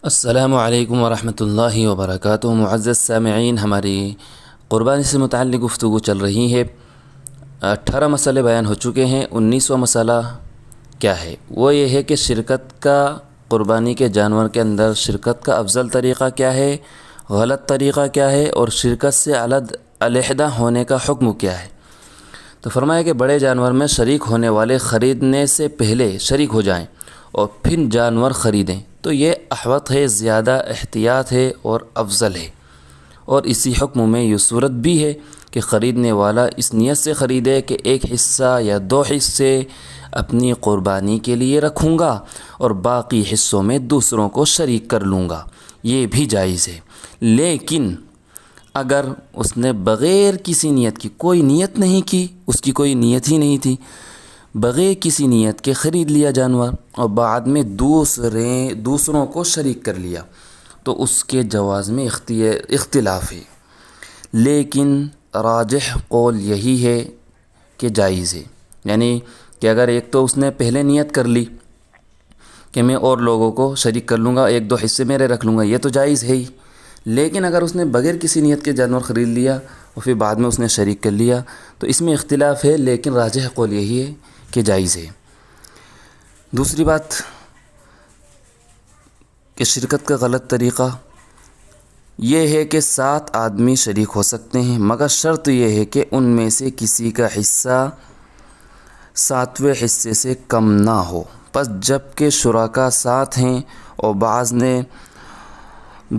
السلام علیکم ورحمۃ اللہ وبرکاتہ۔ معزز سامعین، ہماری قربانی سے متعلق گفتگو چل رہی ہے۔ 18 مسئلے بیان ہو چکے ہیں۔ 19واں مسئلہ کیا ہے؟ وہ یہ ہے کہ شرکت کا قربانی کے جانور کے اندر شرکت کا افضل طریقہ کیا ہے، غلط طریقہ کیا ہے، اور شرکت سے علیحدہ ہونے کا حکم کیا ہے۔ تو فرمایا کہ بڑے جانور میں شریک ہونے والے خریدنے سے پہلے شریک ہو جائیں اور پھر جانور خریدیں تو یہ احوط ہے، زیادہ احتیاط ہے اور افضل ہے۔ اور اسی حکم میں یہ صورت بھی ہے کہ خریدنے والا اس نیت سے خریدے کہ ایک حصہ یا 2 حصے اپنی قربانی کے لیے رکھوں گا اور باقی حصوں میں دوسروں کو شریک کر لوں گا، یہ بھی جائز ہے۔ لیکن اگر اس نے بغیر کسی نیت کی، کوئی نیت نہیں کی، اس کی کوئی نیت ہی نہیں تھی، بغیر کسی نیت کے خرید لیا جانور اور بعد میں دوسروں کو شریک کر لیا تو اس کے جواز میں اختلاف ہے، لیکن راجح قول یہی ہے کہ جائز ہے۔ یعنی کہ اگر ایک تو اس نے پہلے نیت کر لی کہ میں اور لوگوں کو شریک کر لوں گا، 1-2 حصے میرے رکھ لوں گا، یہ تو جائز ہے ہی۔ لیکن اگر اس نے بغیر کسی نیت کے جانور خرید لیا اور پھر بعد میں اس نے شریک کر لیا تو اس میں اختلاف ہے، لیکن راجح قول یہی ہے کہ جائز ہے۔ دوسری بات کہ شرکت کا غلط طریقہ یہ ہے کہ 7 آدمی شریک ہو سکتے ہیں، مگر شرط یہ ہے کہ ان میں سے کسی کا حصہ 7ویں حصے سے کم نہ ہو۔ پس جب کہ شرکاء 7 ہیں اور بعض نے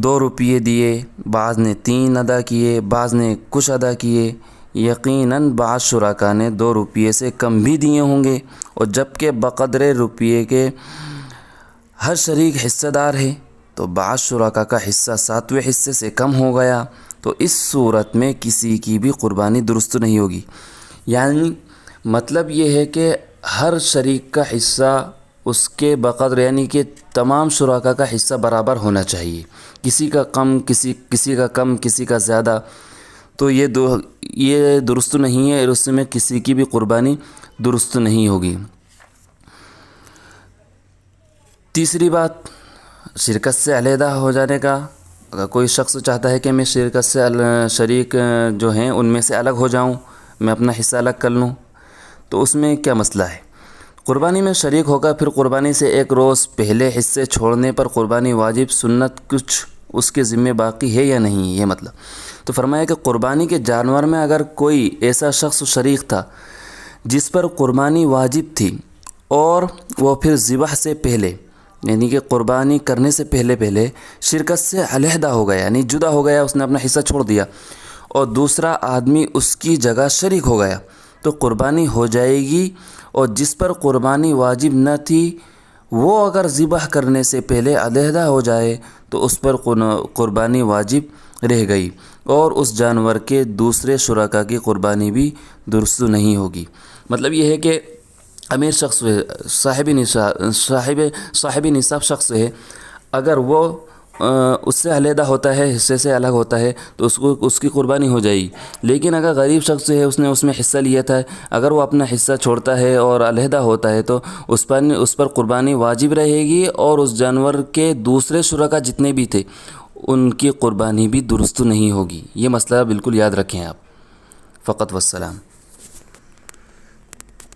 2 روپیے دیے، بعض نے 3 ادا کیے، بعض نے کچھ ادا کیے، یقیناً بعض شرکاء نے 2 روپیے سے کم بھی دیے ہوں گے، اور جب کہ بقدر روپیے کے ہر شریک حصہ دار ہے تو بعض شرکاء کا حصہ 7ویں حصے سے کم ہو گیا تو اس صورت میں کسی کی بھی قربانی درست نہیں ہوگی۔ یعنی مطلب یہ ہے کہ ہر شریک کا حصہ اس کے بقدر، یعنی کہ تمام شرکاء کا حصہ برابر ہونا چاہیے، کسی کا کم کسی کا زیادہ، تو یہ درست نہیں ہے اور اس میں کسی کی بھی قربانی درست نہیں ہوگی۔ تیسری بات شرکت سے علیحدہ ہو جانے کا۔ اگر کوئی شخص چاہتا ہے کہ میں شرکت سے شریک جو ہیں ان میں سے الگ ہو جاؤں، میں اپنا حصہ الگ کر لوں، تو اس میں کیا مسئلہ ہے؟ قربانی میں شریک ہوگا، پھر قربانی سے 1 روز پہلے حصے چھوڑنے پر قربانی واجب، سنت کچھ اس کے ذمہ باقی ہے یا نہیں، یہ مطلب۔ تو فرمایا کہ قربانی کے جانور میں اگر کوئی ایسا شخص شریک تھا جس پر قربانی واجب تھی اور وہ پھر ذبح سے پہلے، یعنی کہ قربانی کرنے سے پہلے شرکت سے علیحدہ ہو گیا، یعنی جدا ہو گیا، اس نے اپنا حصہ چھوڑ دیا اور دوسرا آدمی اس کی جگہ شریک ہو گیا تو قربانی ہو جائے گی، اور جس پر قربانی واجب نہ تھی وہ اگر ذبح کرنے سے پہلے علیحدہ ہو جائے تو اس پر قربانی واجب رہ گئی اور اس جانور کے دوسرے شرکاء کی قربانی بھی درست نہیں ہوگی۔ مطلب یہ ہے کہ امیر شخص ہے، صاحب نصاب شخص ہے، اگر وہ اس سے علیحدہ ہوتا ہے، حصے سے الگ ہوتا ہے تو اس کی قربانی ہو جائے گی۔ لیکن اگر غریب شخص ہے، اس نے اس میں حصہ لیا تھا، اگر وہ اپنا حصہ چھوڑتا ہے اور علیحدہ ہوتا ہے تو اس پر قربانی واجب رہے گی، اور اس جانور کے دوسرے شرکاء جتنے بھی تھے ان کی قربانی بھی درست نہیں ہوگی۔ یہ مسئلہ بالکل یاد رکھیں آپ۔ فقط والسلام۔